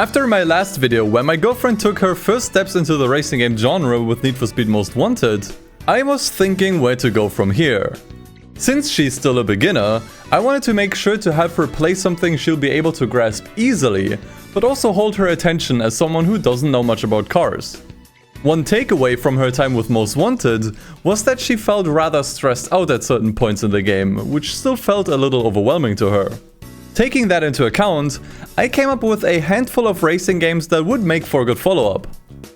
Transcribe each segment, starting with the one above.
After my last video where my girlfriend took her first steps into the racing game genre with Need for Speed Most Wanted, I was thinking where to go from here. Since she's still a beginner, I wanted to make sure to have her play something she'll be able to grasp easily, but also hold her attention as someone who doesn't know much about cars. One takeaway from her time with Most Wanted was that she felt rather stressed out at certain points in the game, which still felt a little overwhelming to her. Taking that into account, I came up with a handful of racing games that would make for a good follow-up.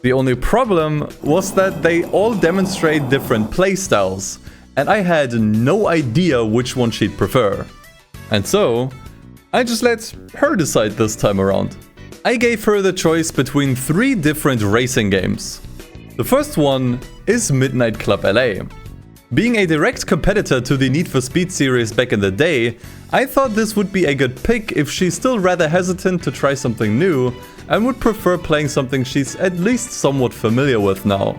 The only problem was that they all demonstrate different playstyles, and I had no idea which one she'd prefer. And so, I just let her decide this time around. I gave her the choice between 3 different racing games. The first one is Midnight Club LA. Being a direct competitor to the Need for Speed series back in the day, I thought this would be a good pick if she's still rather hesitant to try something new and would prefer playing something she's at least somewhat familiar with now.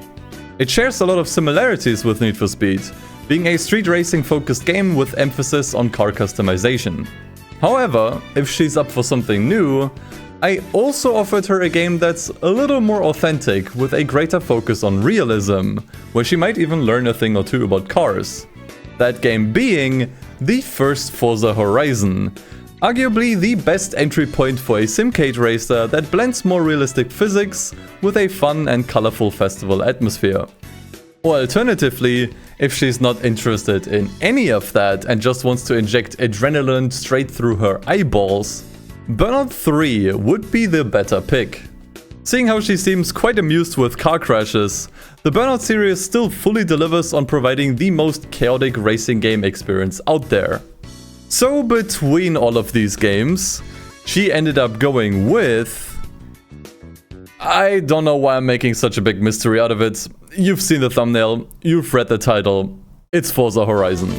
It shares a lot of similarities with Need for Speed, being a street racing focused game with emphasis on car customization. However, if she's up for something new, I also offered her a game that's a little more authentic with a greater focus on realism, where she might even learn a thing or two about cars. That game being the first Forza Horizon, arguably the best entry point for a simcade racer that blends more realistic physics with a fun and colorful festival atmosphere. Or alternatively, if she's not interested in any of that and just wants to inject adrenaline straight through her eyeballs, Burnout 3 would be the better pick. Seeing how she seems quite amused with car crashes, the Burnout series still fully delivers on providing the most chaotic racing game experience out there. So between all of these games, she ended up going with... I don't know why I'm making such a big mystery out of it. You've seen the thumbnail, you've read the title, it's Forza Horizon.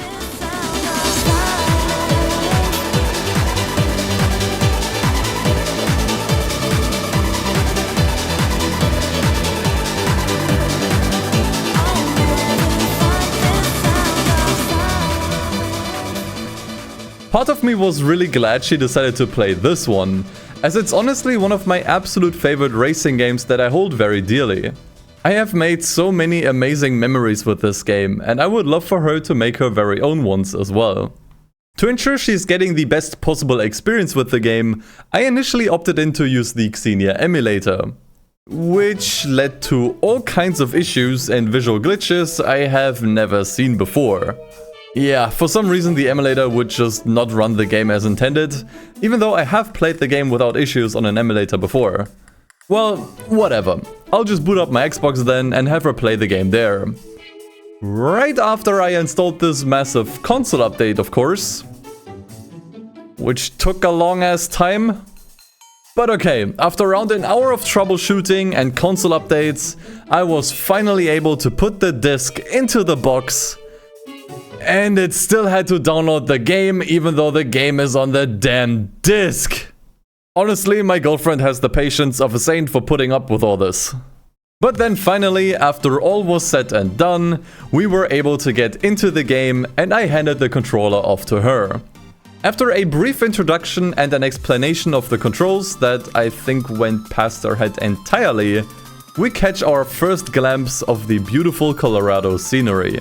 Part of me was really glad she decided to play this one, as it's honestly one of my absolute favorite racing games that I hold very dearly. I have made so many amazing memories with this game, and I would love for her to make her very own ones as well. To ensure she's getting the best possible experience with the game, I initially opted in to use the Xenia emulator, which led to all kinds of issues and visual glitches I have never seen before. Yeah, for some reason the emulator would just not run the game as intended, even though I have played the game without issues on an emulator before. Well, whatever. I'll just boot up my Xbox then and have her play the game there. Right after I installed this massive console update, of course. Which took a long ass time. But okay, after around an hour of troubleshooting and console updates, I was finally able to put the disc into the box. And it still had to download the game, even though the game is on the damn disc. Honestly, my girlfriend has the patience of a saint for putting up with all this. But then finally, after all was said and done, we were able to get into the game and I handed the controller off to her. After a brief introduction and an explanation of the controls that I think went past her head entirely, we catch our first glimpse of the beautiful Colorado scenery.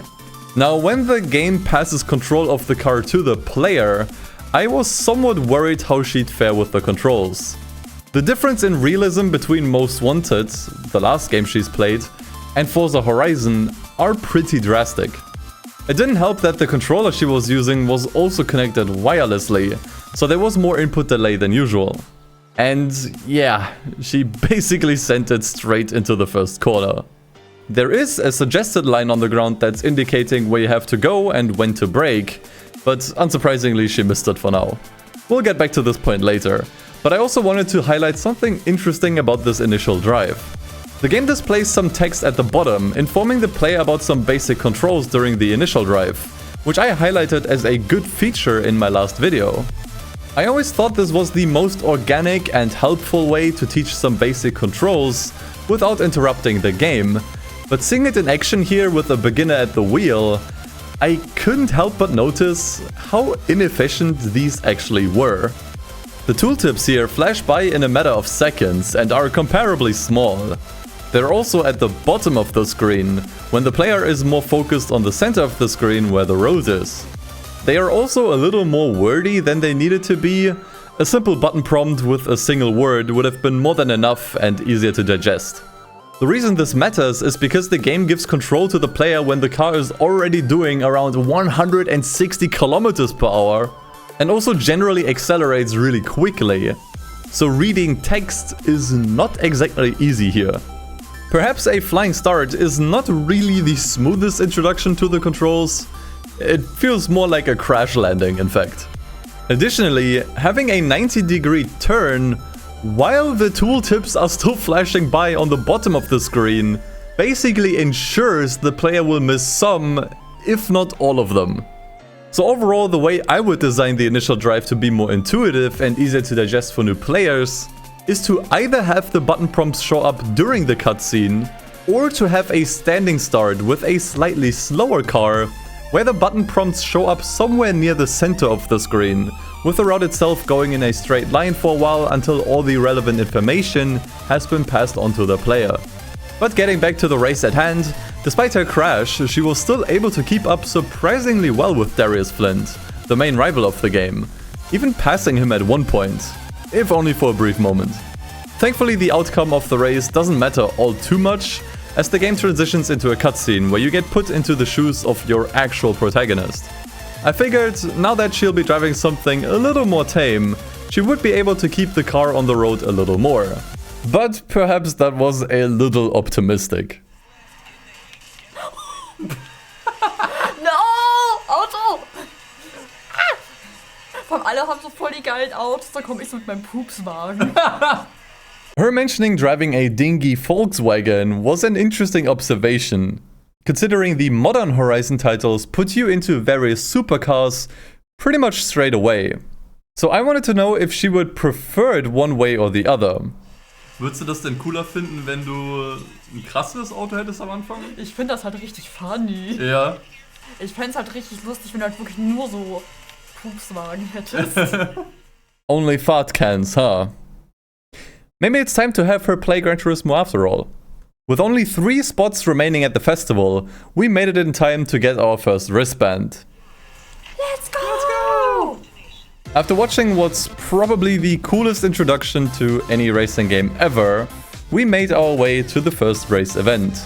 Now, when the game passes control of the car to the player, I was somewhat worried how she'd fare with the controls. The difference in realism between Most Wanted, the last game she's played, and Forza Horizon are pretty drastic. It didn't help that the controller she was using was also connected wirelessly, so there was more input delay than usual. And yeah, she basically sent it straight into the first corner. There is a suggested line on the ground that's indicating where you have to go and when to brake, but unsurprisingly she missed it for now. We'll get back to this point later, but I also wanted to highlight something interesting about this initial drive. The game displays some text at the bottom informing the player about some basic controls during the initial drive, which I highlighted as a good feature in my last video. I always thought this was the most organic and helpful way to teach some basic controls without interrupting the game, but seeing it in action here with a beginner at the wheel, I couldn't help but notice how inefficient these actually were. The tooltips here flash by in a matter of seconds and are comparably small. They're also at the bottom of the screen, when the player is more focused on the center of the screen where the road is. They are also a little more wordy than they needed to be. A simple button prompt with a single word would have been more than enough and easier to digest. The reason this matters is because the game gives control to the player when the car is already doing around 160 kilometers per hour and also generally accelerates really quickly. So reading text is not exactly easy here. Perhaps a flying start is not really the smoothest introduction to the controls. It feels more like a crash landing, in fact. Additionally, having a 90-degree turn while the tooltips are still flashing by on the bottom of the screen basically ensures the player will miss some, if not all of them. So overall, the way I would design the initial drive to be more intuitive and easier to digest for new players is to either have the button prompts show up during the cutscene, or to have a standing start with a slightly slower car, where the button prompts show up somewhere near the center of the screen, with the route itself going in a straight line for a while until all the relevant information has been passed on to the player. But getting back to the race at hand, despite her crash, she was still able to keep up surprisingly well with Darius Flint, the main rival of the game, even passing him at one point, if only for a brief moment. Thankfully, the outcome of the race doesn't matter all too much, as the game transitions into a cutscene where you get put into the shoes of your actual protagonist. I figured, now that she'll be driving something a little more tame, she would be able to keep the car on the road a little more. But perhaps that was a little optimistic. No! Auto! Vor allem alle haben so voll die geilen Autos, da komme ich so mit meinem Pupswagen. Her mentioning driving a dingy Volkswagen was an interesting observation, considering the modern Horizon titles put you into various supercars pretty much straight away. So I wanted to know if she would prefer it one way or the other. Würdest du das denn cooler finden, wenn du ein krasses Auto hättest am Anfang? Ich finde das halt richtig funny. Ja. Ich fände es halt richtig lustig, wenn du halt wirklich nur so Pupswagen hättest. Only fart cans, huh? Maybe it's time to have her play Gran Turismo after all. With only 3 spots remaining at the festival, we made it in time to get our first wristband. Let's go! Let's go! After watching what's probably the coolest introduction to any racing game ever, we made our way to the first race event.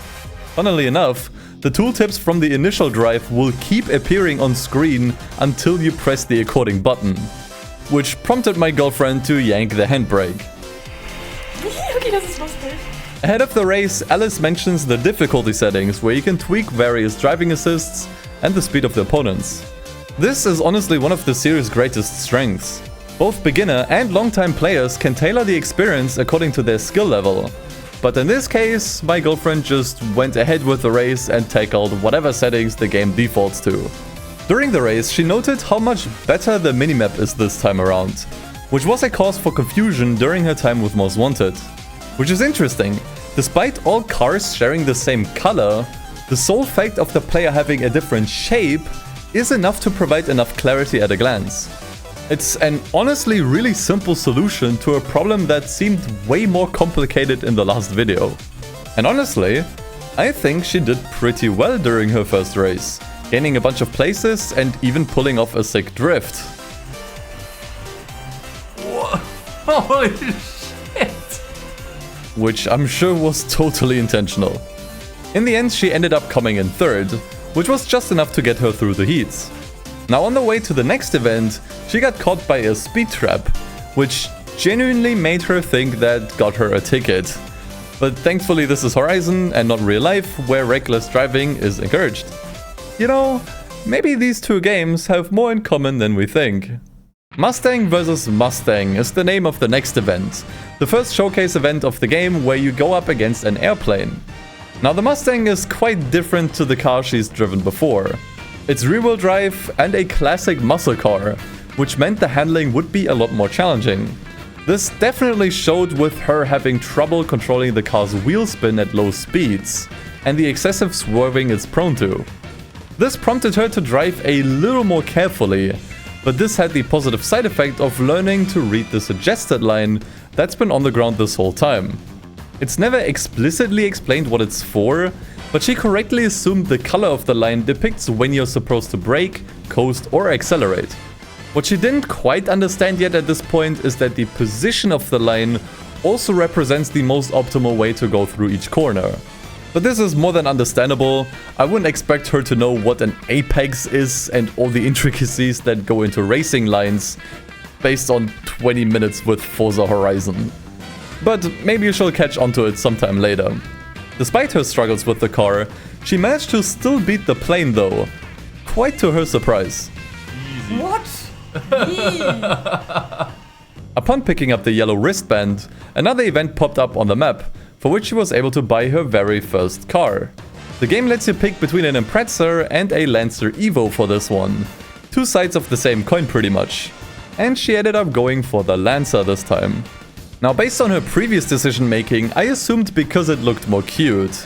Funnily enough, the tooltips from the initial drive will keep appearing on screen until you press the according button, which prompted my girlfriend to yank the handbrake. Okay, das ist lustig. Ahead of the race, Alice mentions the difficulty settings where you can tweak various driving assists and the speed of the opponents. This is honestly one of the series' greatest strengths. Both beginner and long-time players can tailor the experience according to their skill level. But in this case, my girlfriend just went ahead with the race and tackled whatever settings the game defaults to. During the race, she noted how much better the minimap is this time around, which was a cause for confusion during her time with Most Wanted. Which is interesting. Despite all cars sharing the same color, the sole fact of the player having a different shape is enough to provide enough clarity at a glance. It's an honestly really simple solution to a problem that seemed way more complicated in the last video. And honestly, I think she did pretty well during her first race, gaining a bunch of places and even pulling off a sick drift. Whoa. Holy shit! Which I'm sure was totally intentional. In the end, she ended up coming in third, which was just enough to get her through the heats. Now on the way to the next event, she got caught by a speed trap, which genuinely made her think that got her a ticket. But thankfully this is Horizon and not real life, where reckless driving is encouraged. You know, maybe these two games have more in common than we think. Mustang vs Mustang is the name of the next event, the first showcase event of the game where you go up against an airplane. Now the Mustang is quite different to the car she's driven before. It's rear-wheel drive and a classic muscle car, which meant the handling would be a lot more challenging. This definitely showed with her having trouble controlling the car's wheel spin at low speeds, and the excessive swerving it's prone to. This prompted her to drive a little more carefully, but this had the positive side effect of learning to read the suggested line that's been on the ground this whole time. It's never explicitly explained what it's for, but she correctly assumed the color of the line depicts when you're supposed to brake, coast or accelerate. What she didn't quite understand yet at this point is that the position of the line also represents the most optimal way to go through each corner. But this is more than understandable. I wouldn't expect her to know what an apex is and all the intricacies that go into racing lines based on 20 minutes with Forza Horizon. But maybe she'll catch onto it sometime later. Despite her struggles with the car, she managed to still beat the plane though, quite to her surprise. Easy. What? Upon picking up the yellow wristband, another event popped up on the map, for which she was able to buy her very first car. The game lets you pick between an Impreza and a Lancer Evo for this one. Two sides of the same coin pretty much. And she ended up going for the Lancer this time. Now based on her previous decision making, I assumed because it looked more cute.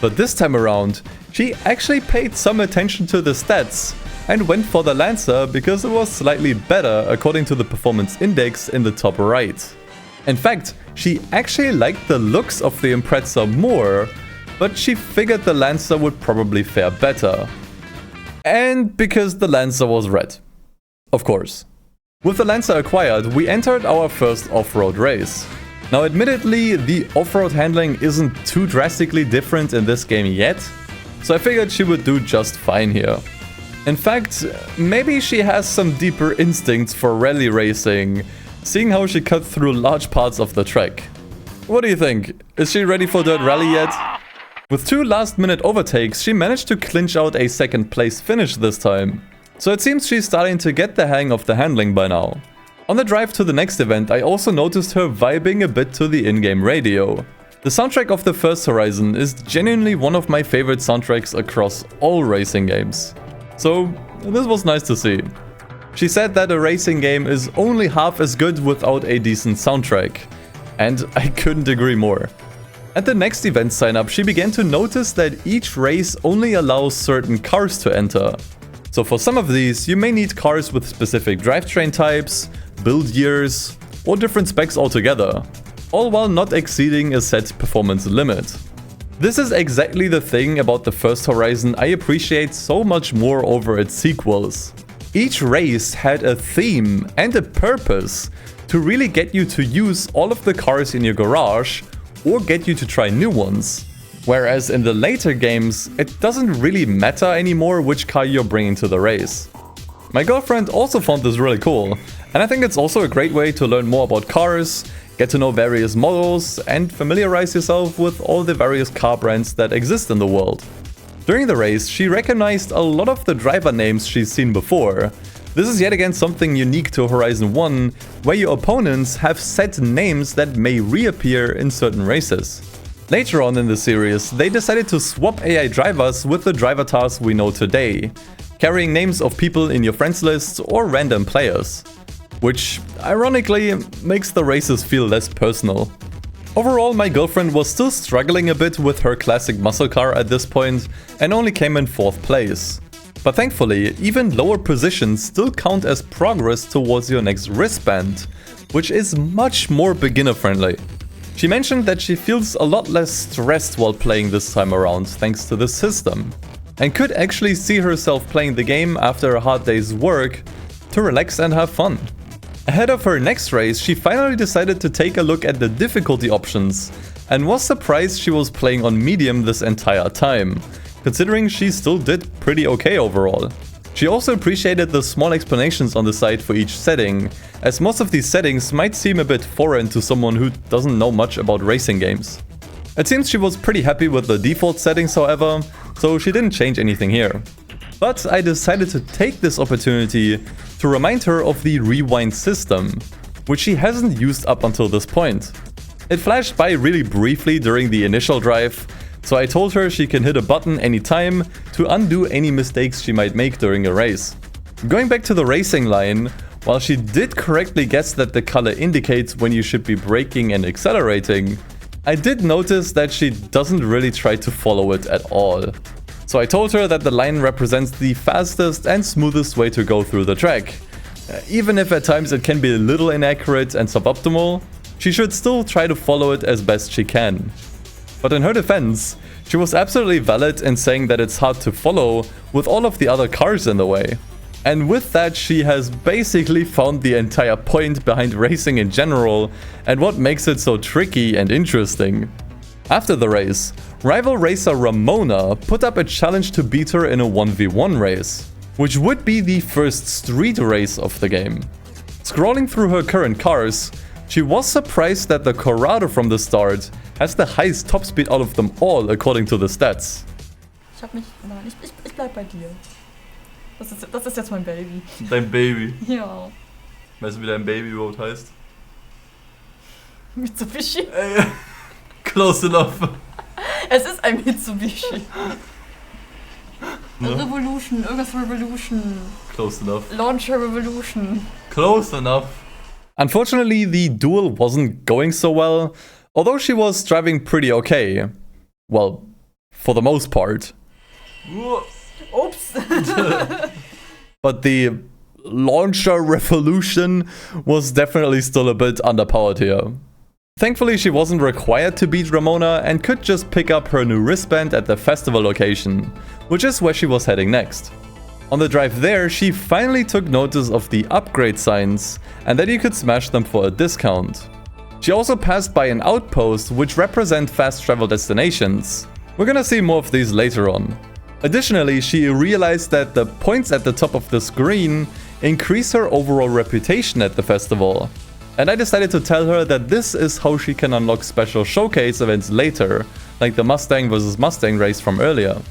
But this time around, she actually paid some attention to the stats and went for the Lancer because it was slightly better according to the performance index in the top right. In fact, she actually liked the looks of the Impreza more, but she figured the Lancer would probably fare better. And because the Lancer was red. Of course. With the Lancer acquired, we entered our first off-road race. Now admittedly, the off-road handling isn't too drastically different in this game yet, so I figured she would do just fine here. In fact, maybe she has some deeper instincts for rally racing, seeing how she cut through large parts of the track. What do you think? Is she ready for Dirt Rally yet? With 2 last-minute overtakes, she managed to clinch out a second place finish this time. So it seems she's starting to get the hang of the handling by now. On the drive to the next event, I also noticed her vibing a bit to the in-game radio. The soundtrack of the first Horizon is genuinely one of my favorite soundtracks across all racing games. So this was nice to see. She said that a racing game is only half as good without a decent soundtrack. And I couldn't agree more. At the next event sign-up, she began to notice that each race only allows certain cars to enter. So for some of these, you may need cars with specific drivetrain types, build years, or different specs altogether, all while not exceeding a set performance limit. This is exactly the thing about the first Horizon I appreciate so much more over its sequels. Each race had a theme and a purpose to really get you to use all of the cars in your garage or get you to try new ones. Whereas in the later games, it doesn't really matter anymore which car you're bringing to the race. My girlfriend also found this really cool, and I think it's also a great way to learn more about cars, get to know various models, and familiarize yourself with all the various car brands that exist in the world. During the race, she recognized a lot of the driver names she's seen before. This is yet again something unique to Horizon 1, where your opponents have set names that may reappear in certain races. Later on in the series, they decided to swap AI drivers with the driver tasks we know today, carrying names of people in your friends list or random players, which ironically makes the races feel less personal. Overall, my girlfriend was still struggling a bit with her classic muscle car at this point and only came in 4th place. But thankfully, even lower positions still count as progress towards your next wristband, which is much more beginner friendly. She mentioned that she feels a lot less stressed while playing this time around thanks to this system, and could actually see herself playing the game after a hard day's work to relax and have fun. Ahead of her next race, she finally decided to take a look at the difficulty options and was surprised she was playing on medium this entire time, considering she still did pretty okay overall. She also appreciated the small explanations on the side for each setting, as most of these settings might seem a bit foreign to someone who doesn't know much about racing games. It seems she was pretty happy with the default settings however, so she didn't change anything here. But I decided to take this opportunity to remind her of the rewind system, which she hasn't used up until this point. It flashed by really briefly during the initial drive, so I told her she can hit a button anytime to undo any mistakes she might make during a race. Going back to the racing line, while she did correctly guess that the color indicates when you should be braking and accelerating, I did notice that she doesn't really try to follow it at all. So I told her that the line represents the fastest and smoothest way to go through the track, Even if at times it can be a little inaccurate and suboptimal, she should still try to follow it as best she can. But in her defense, she was absolutely valid in saying that it's hard to follow with all of the other cars in the way. And with that, she has basically found the entire point behind racing in general and what makes it so tricky and interesting. After the race, rival racer Ramona put up a challenge to beat her in a 1v1 race, which would be the first street race of the game. Scrolling through her current cars, she was surprised that the Corrado from the start has the highest top speed out of them all according to the stats. Nein, ich bleib bei dir. Das ist jetzt mein Baby. Dein Baby. Ja. Weißt du, wie dein Baby überhaupt heißt? Mitsubishi. Close enough. Es ist ein Mitsubishi. Ne? Revolution, irgendwas Revolution. Close enough. Launcher Revolution. Close enough. Unfortunately, the duel wasn't going so well, although she was driving pretty okay. Well, for the most part. Oops. But the launcher revolution was definitely still a bit underpowered here. Thankfully, she wasn't required to beat Ramona and could just pick up her new wristband at the festival location, which is where she was heading next. On the drive there, she finally took notice of the upgrade signs and that you could smash them for a discount. She also passed by an outpost which represent fast travel destinations. We're gonna see more of these later on. Additionally, she realized that the points at the top of the screen increase her overall reputation at the festival. And I decided to tell her that this is how she can unlock special showcase events later, like the Mustang vs Mustang race from earlier.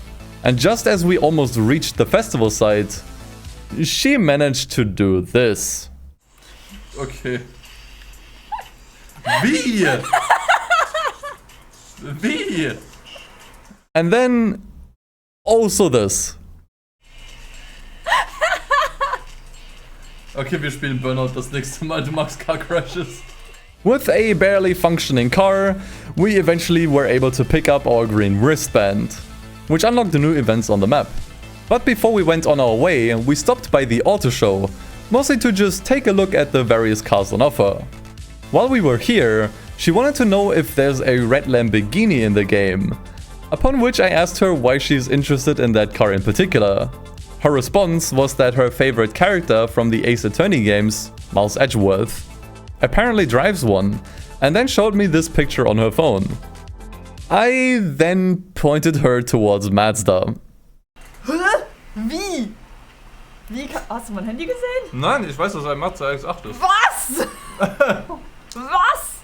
And just as we almost reached the festival site, she managed to do this. Okay. Wie? Wie? And then also this. Okay, wir spielen Burnout das nächste Mal. Du magst Car Crashes. With a barely functioning car, we eventually were able to pick up our green wristband, which unlocked the new events on the map. But before we went on our way, we stopped by the auto show, mostly to just take a look at the various cars on offer. While we were here, she wanted to know if there's a red Lamborghini in the game, upon which I asked her why she's interested in that car in particular. Her response was that her favorite character from the Ace Attorney games, Miles Edgeworth, apparently drives one, and then showed me this picture on her phone. I then pointed her towards Mazda. Hä? Wie? Hast du mein Handy gesehen? Nein, ich weiß, dass ein Mazda X8 ist. Was? Was?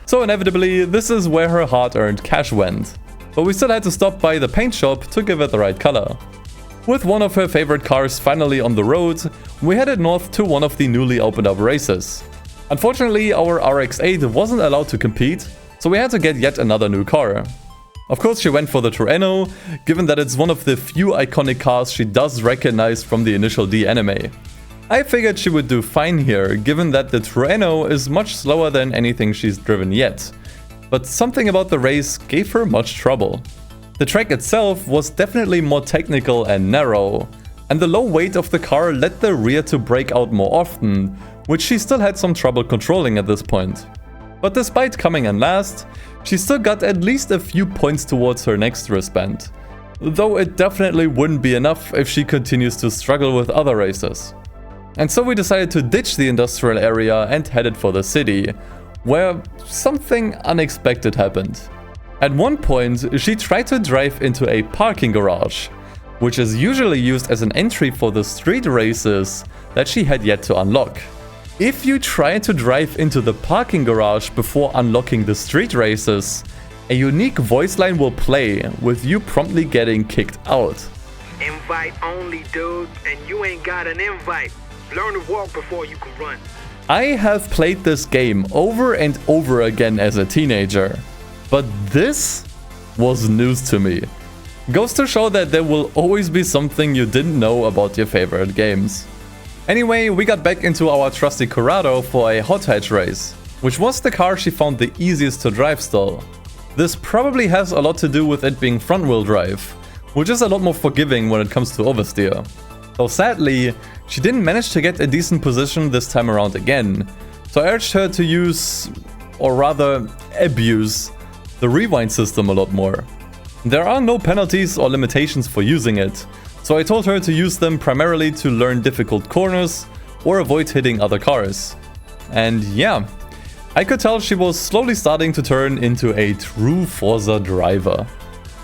So inevitably, this is where her hard-earned cash went. But we still had to stop by the paint shop to give it the right color. With one of her favorite cars finally on the road, we headed north to one of the newly opened up races. Unfortunately, our RX-8 wasn't allowed to compete, so we had to get yet another new car. Of course, she went for the Trueno, given that it's one of the few iconic cars she does recognize from the initial D anime. I figured she would do fine here, given that the Trueno is much slower than anything she's driven yet. But something about the race gave her much trouble. The track itself was definitely more technical and narrow, and the low weight of the car led the rear to break out more often, which she still had some trouble controlling at this point. But despite coming in last, she still got at least a few points towards her next wristband, though it definitely wouldn't be enough if she continues to struggle with other races. And so we decided to ditch the industrial area and headed for the city, where something unexpected happened. At one point, she tried to drive into a parking garage, which is usually used as an entry for the street races that she had yet to unlock. If you try to drive into the parking garage before unlocking the street races, a unique voice line will play, with you promptly getting kicked out. Invite only, dude, and you ain't got an invite. Learn to walk before you can run. I have played this game over and over again as a teenager, but this was news to me. Goes to show that there will always be something you didn't know about your favorite games. Anyway, we got back into our trusty Corrado for a hot hatch race, which was the car she found the easiest to drive still. This probably has a lot to do with it being front-wheel drive, which is a lot more forgiving when it comes to oversteer. Though sadly, she didn't manage to get a decent position this time around again, so I urged her to use, or rather abuse, the rewind system a lot more. There are no penalties or limitations for using it, so I told her to use them primarily to learn difficult corners or avoid hitting other cars. And yeah, I could tell she was slowly starting to turn into a true Forza driver.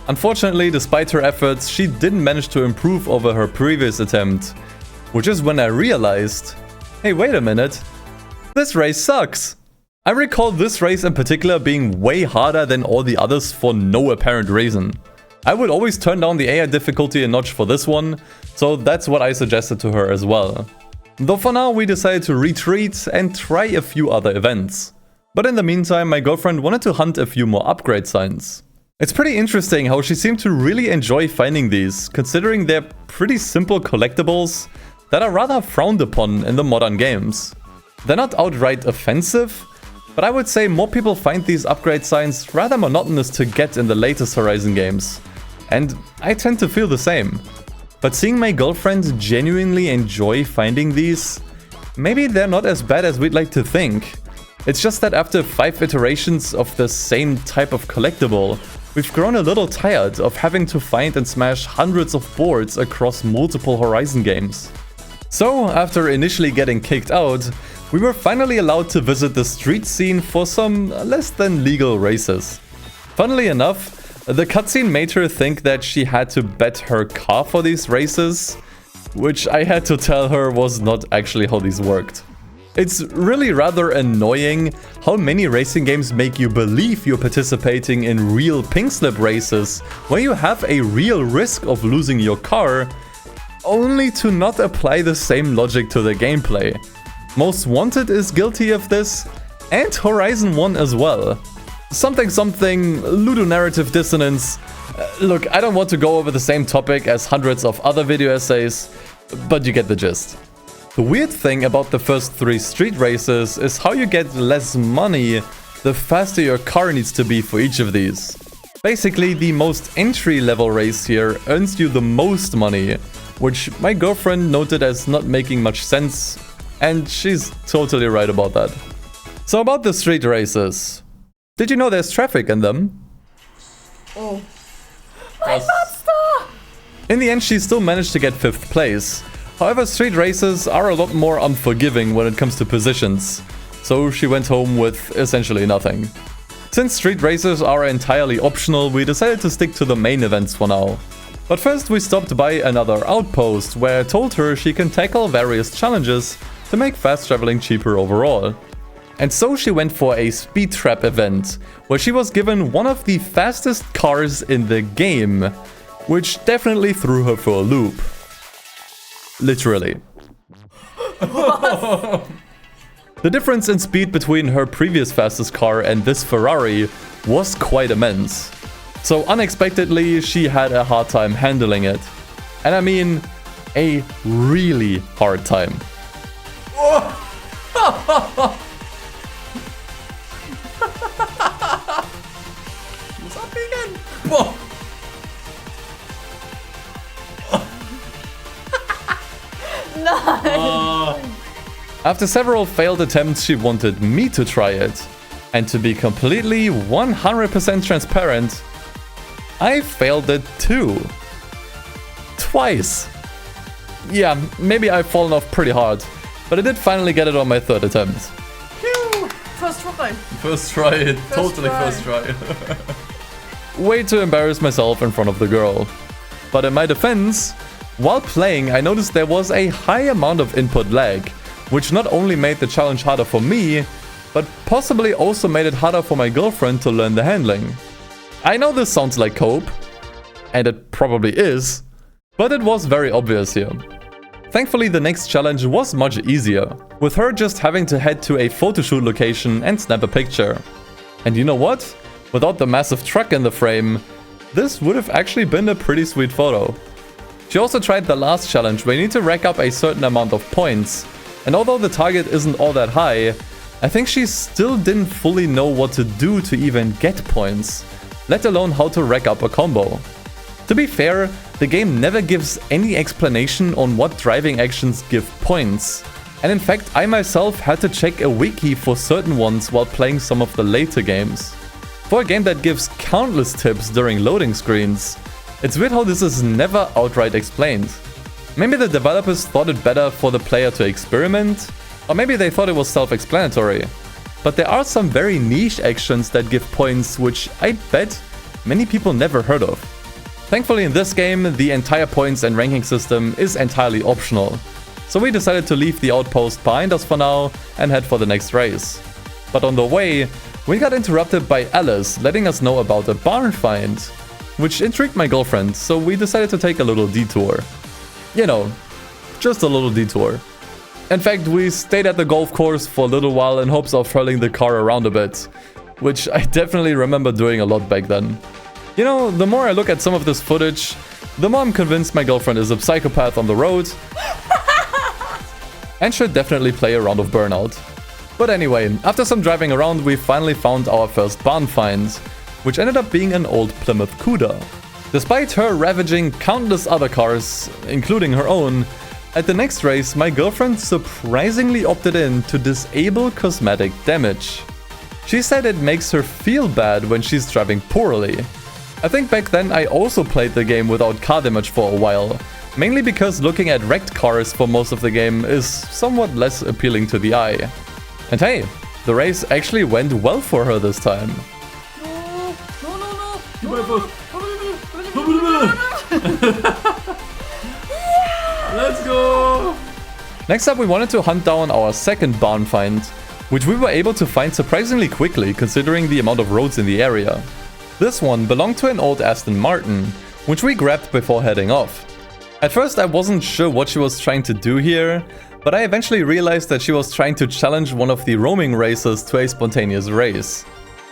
Unfortunately, despite her efforts, she didn't manage to improve over her previous attempt, which is when I realized, hey, wait a minute, this race sucks. I recall this race in particular being way harder than all the others for no apparent reason. I would always turn down the AI difficulty a notch for this one, so that's what I suggested to her as well. Though for now we decided to retreat and try a few other events. But in the meantime, my girlfriend wanted to hunt a few more upgrade signs. It's pretty interesting how she seemed to really enjoy finding these, considering they're pretty simple collectibles that are rather frowned upon in the modern games. They're not outright offensive, but I would say more people find these upgrade signs rather monotonous to get in the latest Horizon games. And I tend to feel the same. But seeing my girlfriend genuinely enjoy finding these, maybe they're not as bad as we'd like to think. It's just that after 5 iterations of the same type of collectible, we've grown a little tired of having to find and smash hundreds of boards across multiple Horizon games. So, after initially getting kicked out, we were finally allowed to visit the street scene for some less than legal races. Funnily enough, the cutscene made her think that she had to bet her car for these races, which I had to tell her was not actually how these worked. It's really rather annoying how many racing games make you believe you're participating in real pink slip races, where you have a real risk of losing your car, only to not apply the same logic to the gameplay. Most Wanted is guilty of this, and Horizon 1 as well. Something ludonarrative dissonance. Look, I don't want to go over the same topic as hundreds of other video essays, but you get the gist. The weird thing about the first 3 street races is how you get less money the faster your car needs to be for each of these. Basically, the most entry-level race here earns you the most money, which my girlfriend noted as not making much sense, and she's totally right about that. So about the street races. Did you know there's traffic in them? Oh. My monster! In the end, she still managed to get 5th place. However, street races are a lot more unforgiving when it comes to positions, so she went home with essentially nothing. Since street races are entirely optional, we decided to stick to the main events for now. But first we stopped by another outpost, where I told her she can tackle various challenges to make fast traveling cheaper overall. And so she went for a speed trap event, where she was given one of the fastest cars in the game, which definitely threw her for a loop. Literally. The difference in speed between her previous fastest car and this Ferrari was quite immense. So unexpectedly, she had a hard time handling it. And I mean, a really hard time. What's up again? No! After several failed attempts, she wanted me to try it. And to be completely 100% transparent, I failed it too. Twice. Yeah, maybe I've fallen off pretty hard, but I did finally get it on my 3rd attempt. Phew! First try. First try, totally first try. Way to embarrass myself in front of the girl. But in my defense, while playing, I noticed there was a high amount of input lag, which not only made the challenge harder for me, but possibly also made it harder for my girlfriend to learn the handling. I know this sounds like cope, and it probably is, but it was very obvious here. Thankfully, the next challenge was much easier, with her just having to head to a photoshoot location and snap a picture. And you know what? Without the massive truck in the frame, this would have actually been a pretty sweet photo. She also tried the last challenge where you need to rack up a certain amount of points, and although the target isn't all that high, I think she still didn't fully know what to do to even get points, let alone how to rack up a combo. To be fair, the game never gives any explanation on what driving actions give points. And in fact, I myself had to check a wiki for certain ones while playing some of the later games. For a game that gives countless tips during loading screens, it's weird how this is never outright explained. Maybe the developers thought it better for the player to experiment, or maybe they thought it was self-explanatory. But there are some very niche actions that give points which I bet many people never heard of. Thankfully in this game, the entire points and ranking system is entirely optional. So we decided to leave the outpost behind us for now and head for the next race. But on the way, we got interrupted by Alice letting us know about a barn find, which intrigued my girlfriend, so we decided to take a little detour. You know, just a little detour. In fact, we stayed at the golf course for a little while in hopes of hurling the car around a bit, which I definitely remember doing a lot back then. You know, the more I look at some of this footage, the more I'm convinced my girlfriend is a psychopath on the road and should definitely play a round of Burnout. But anyway, after some driving around, we finally found our first barn find, which ended up being an old Plymouth Cuda. Despite her ravaging countless other cars, including her own, at the next race, my girlfriend surprisingly opted in to disable cosmetic damage. She said it makes her feel bad when she's driving poorly. I think back then I also played the game without car damage for a while, mainly because looking at wrecked cars for most of the game is somewhat less appealing to the eye. And hey, the race actually went well for her this time. Let's go! Next up, we wanted to hunt down our second barn find, which we were able to find surprisingly quickly considering the amount of roads in the area. This one belonged to an old Aston Martin, which we grabbed before heading off. At first I wasn't sure what she was trying to do here, but I eventually realized that she was trying to challenge one of the roaming racers to a spontaneous race.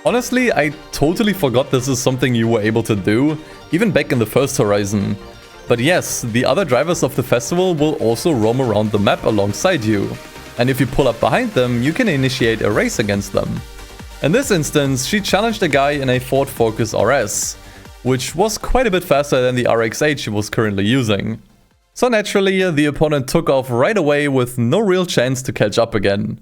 Honestly, I totally forgot this is something you were able to do, even back in the first Horizon. But yes, the other drivers of the festival will also roam around the map alongside you. And if you pull up behind them, you can initiate a race against them. In this instance, she challenged a guy in a Ford Focus RS, which was quite a bit faster than the RX-8 she was currently using. So naturally, the opponent took off right away with no real chance to catch up again.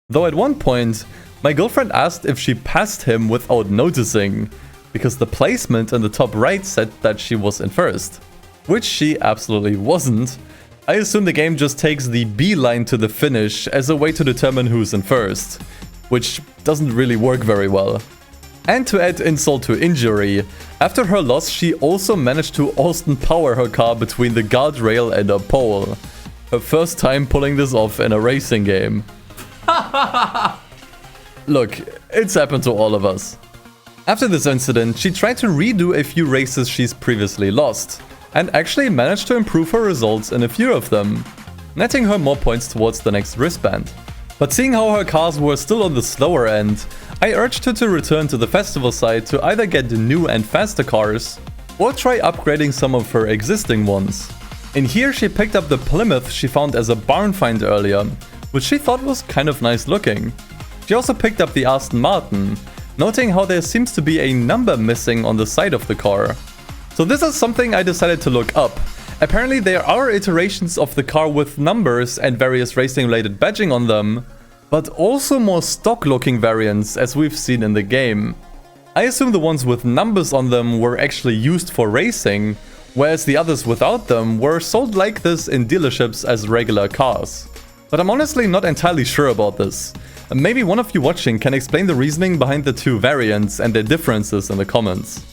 Though at one point, my girlfriend asked if she passed him without noticing, because the placement in the top right said that she was in first. Which she absolutely wasn't. I assume the game just takes the B line to the finish as a way to determine who's in first, which doesn't really work very well. And to add insult to injury, after her loss she also managed to Austin power her car between the guardrail and a pole. Her first time pulling this off in a racing game. Look, it's happened to all of us. After this incident, she tried to redo a few races she's previously lost, and actually managed to improve her results in a few of them, netting her more points towards the next wristband. But seeing how her cars were still on the slower end, I urged her to return to the festival site to either get new and faster cars, or try upgrading some of her existing ones. In here she picked up the Plymouth she found as a barn find earlier, which she thought was kind of nice looking. She also picked up the Aston Martin, noting how there seems to be a number missing on the side of the car. So this is something I decided to look up. Apparently there are iterations of the car with numbers and various racing related badging on them, but also more stock looking variants as we've seen in the game. I assume the ones with numbers on them were actually used for racing, whereas the others without them were sold like this in dealerships as regular cars. But I'm honestly not entirely sure about this. Maybe one of you watching can explain the reasoning behind the two variants and their differences in the comments.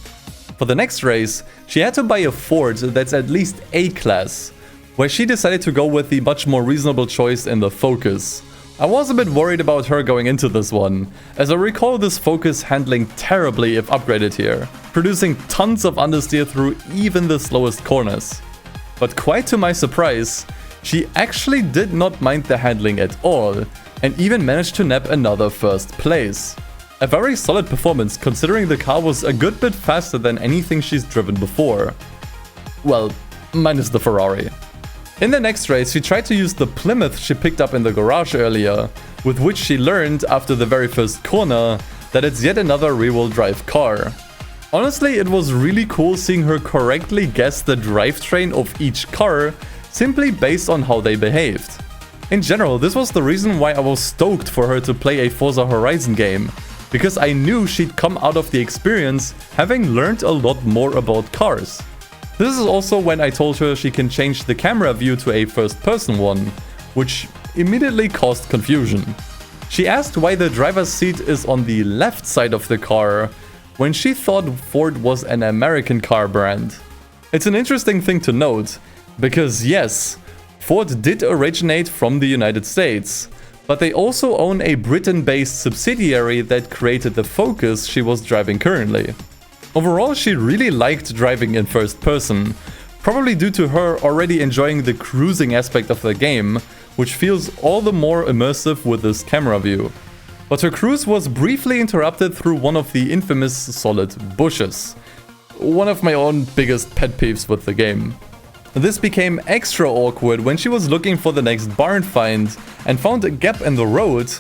For the next race, she had to buy a Ford that's at least A-class, where she decided to go with the much more reasonable choice in the Focus. I was a bit worried about her going into this one, as I recall this Focus handling terribly if upgraded here, producing tons of understeer through even the slowest corners. But quite to my surprise, she actually did not mind the handling at all, and even managed to nab another first place. A very solid performance considering the car was a good bit faster than anything she's driven before. Well, minus the Ferrari. In the next race, she tried to use the Plymouth she picked up in the garage earlier, with which she learned after the very first corner that it's yet another rear-wheel drive car. Honestly, it was really cool seeing her correctly guess the drivetrain of each car simply based on how they behaved. In general, this was the reason why I was stoked for her to play a Forza Horizon game, because I knew she'd come out of the experience having learned a lot more about cars. This is also when I told her she can change the camera view to a first-person one, which immediately caused confusion. She asked why the driver's seat is on the left side of the car, when she thought Ford was an American car brand. It's an interesting thing to note, because yes, Ford did originate from the United States, but they also own a Britain-based subsidiary that created the Focus she was driving currently. Overall, she really liked driving in first person, probably due to her already enjoying the cruising aspect of the game, which feels all the more immersive with this camera view. But her cruise was briefly interrupted through one of the infamous solid bushes. One of my own biggest pet peeves with the game. This became extra awkward when she was looking for the next barn find and found a gap in the road,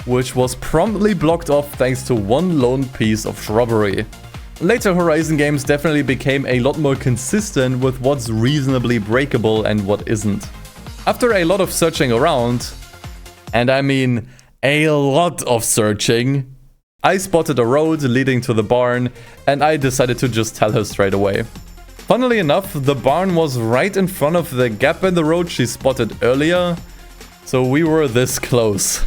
which was promptly blocked off thanks to one lone piece of shrubbery. Later Horizon games definitely became a lot more consistent with what's reasonably breakable and what isn't. After a lot of searching around, and I mean a lot of searching, I spotted a road leading to the barn and I decided to just tell her straight away. Funnily enough, the barn was right in front of the gap in the road she spotted earlier, so we were this close.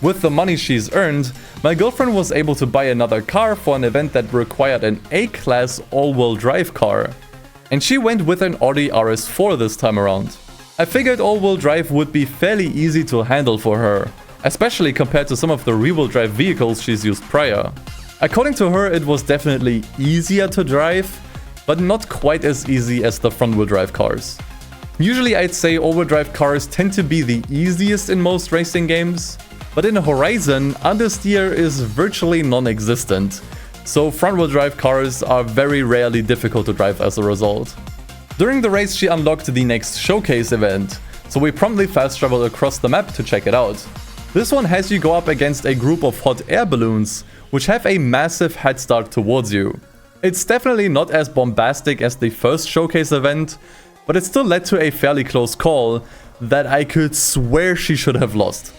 With the money she's earned, my girlfriend was able to buy another car for an event that required an A-class all-wheel drive car. And she went with an Audi RS4 this time around. I figured all-wheel drive would be fairly easy to handle for her, especially compared to some of the rear-wheel drive vehicles she's used prior. According to her, it was definitely easier to drive, but not quite as easy as the front-wheel drive cars. Usually I'd say all-wheel drive cars tend to be the easiest in most racing games, but in Horizon, understeer is virtually non-existent, so front-wheel drive cars are very rarely difficult to drive as a result. During the race she unlocked the next showcase event, so we promptly fast traveled across the map to check it out. This one has you go up against a group of hot air balloons, which have a massive head start towards you. It's definitely not as bombastic as the first showcase event, but it still led to a fairly close call that I could swear she should have lost.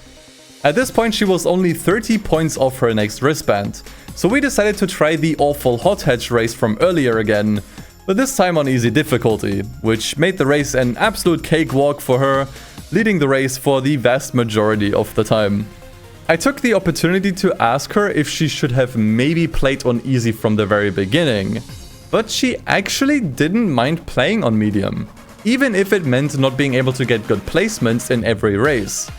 At this point she was only 30 points off her next wristband, so we decided to try the awful hot hatch race from earlier again, but this time on easy difficulty, which made the race an absolute cakewalk for her, leading the race for the vast majority of the time. I took the opportunity to ask her if she should have maybe played on easy from the very beginning, but she actually didn't mind playing on medium, even if it meant not being able to get good placements in every race.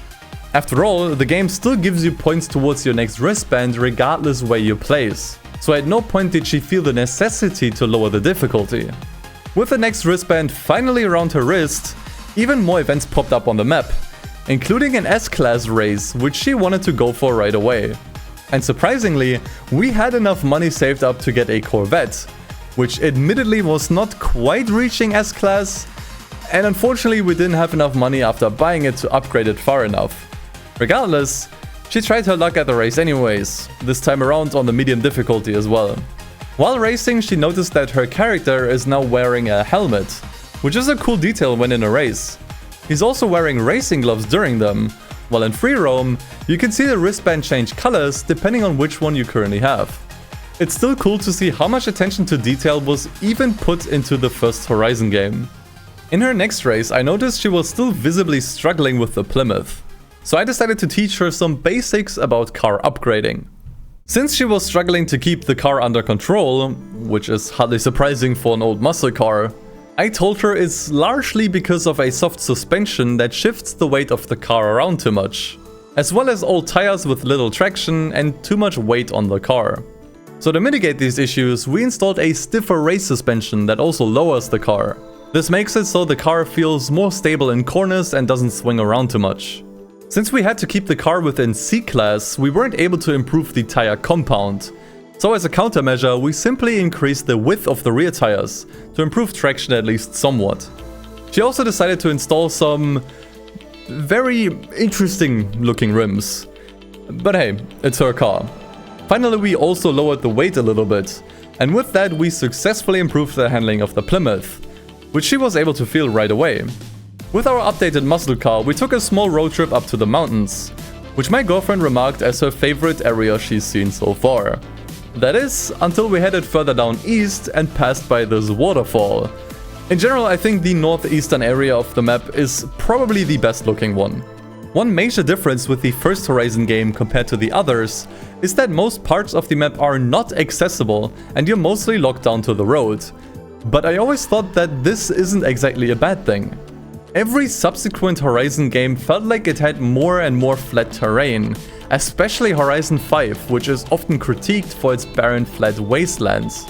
After all, the game still gives you points towards your next wristband regardless where you place, so at no point did she feel the necessity to lower the difficulty. With the next wristband finally around her wrist, even more events popped up on the map, including an S-Class race which she wanted to go for right away. And surprisingly, we had enough money saved up to get a Corvette, which admittedly was not quite reaching S-Class, and unfortunately we didn't have enough money after buying it to upgrade it far enough. Regardless, she tried her luck at the race anyways, this time around on the medium difficulty as well. While racing, she noticed that her character is now wearing a helmet, which is a cool detail when in a race. He's also wearing racing gloves during them, while in free roam, you can see the wristband change colors depending on which one you currently have. It's still cool to see how much attention to detail was even put into the first Horizon game. In her next race, I noticed she was still visibly struggling with the Plymouth, so I decided to teach her some basics about car upgrading. Since she was struggling to keep the car under control, which is hardly surprising for an old muscle car, I told her it's largely because of a soft suspension that shifts the weight of the car around too much, as well as old tires with little traction and too much weight on the car. So to mitigate these issues, we installed a stiffer race suspension that also lowers the car. This makes it so the car feels more stable in corners and doesn't swing around too much. Since we had to keep the car within C-Class, we weren't able to improve the tire compound. So as a countermeasure, we simply increased the width of the rear tires to improve traction at least somewhat. She also decided to install some very interesting looking rims. But hey, it's her car. Finally, we also lowered the weight a little bit, And with that, we successfully improved the handling of the Plymouth, which she was able to feel right away. With our updated muscle car, we took a small road trip up to the mountains, which my girlfriend remarked as her favorite area she's seen so far. That is, until we headed further down east and passed by this waterfall. In general, I think the northeastern area of the map is probably the best looking one. One major difference with the first Horizon game compared to the others is that most parts of the map are not accessible and you're mostly locked down to the road. But I always thought that this isn't exactly a bad thing. Every subsequent Horizon game felt like it had more and more flat terrain, especially Horizon 5, which is often critiqued for its barren flat wastelands.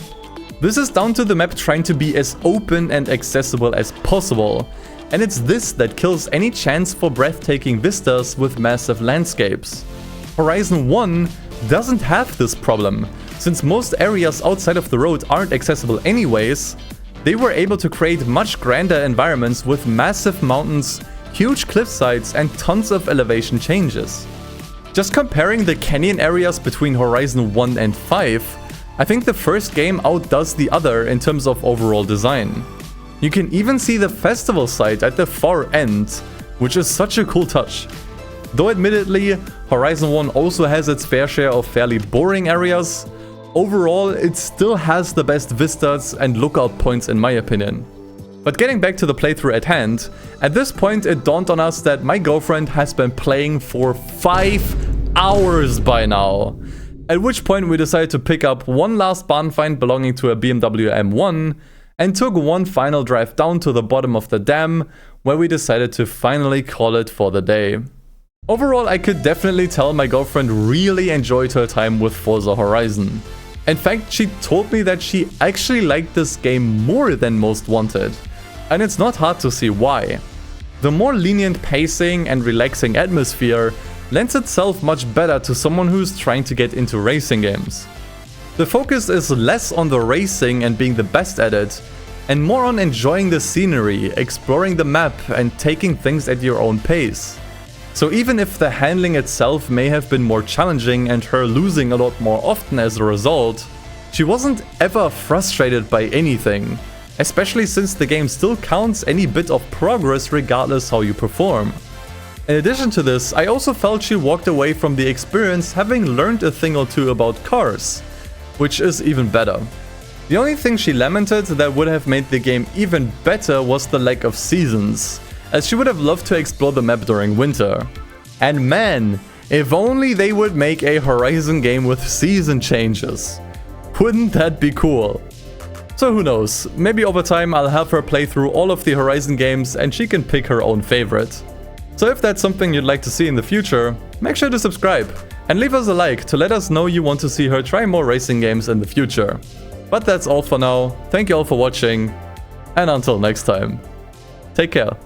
This is down to the map trying to be as open and accessible as possible, and it's this that kills any chance for breathtaking vistas with massive landscapes. Horizon 1 doesn't have this problem. Since most areas outside of the road aren't accessible anyways, they were able to create much grander environments with massive mountains, huge cliff sides, and tons of elevation changes. Just comparing the canyon areas between Horizon 1 and 5, I think the first game outdoes the other in terms of overall design. You can even see the festival site at the far end, which is such a cool touch. Though admittedly, Horizon 1 also has its fair share of fairly boring areas, overall it still has the best vistas and lookout points in my opinion. But getting back to the playthrough at hand, at this point it dawned on us that my girlfriend has been playing for 5 hours by now. At which point we decided to pick up one last barn find belonging to a BMW M1 and took one final drive down to the bottom of the dam, where we decided to finally call it for the day. Overall, I could definitely tell my girlfriend really enjoyed her time with Forza Horizon. In fact, she told me that she actually liked this game more than most wanted. And it's not hard to see why. The more lenient pacing and relaxing atmosphere lends itself much better to someone who's trying to get into racing games. The focus is less on the racing and being the best at it, and more on enjoying the scenery, exploring the map, and taking things at your own pace. So even if the handling itself may have been more challenging and her losing a lot more often as a result, she wasn't ever frustrated by anything, especially since the game still counts any bit of progress regardless how you perform. In addition to this, I also felt she walked away from the experience having learned a thing or two about cars, which is even better. The only thing she lamented that would have made the game even better was the lack of seasons, as she would have loved to explore the map during winter. And man, if only they would make a Horizon game with season changes. Wouldn't that be cool? So who knows, maybe over time I'll have her play through all of the Horizon games and she can pick her own favorite. So if that's something you'd like to see in the future, make sure to subscribe and leave us a like to let us know you want to see her try more racing games in the future. But that's all for now, thank you all for watching, and until next time, take care.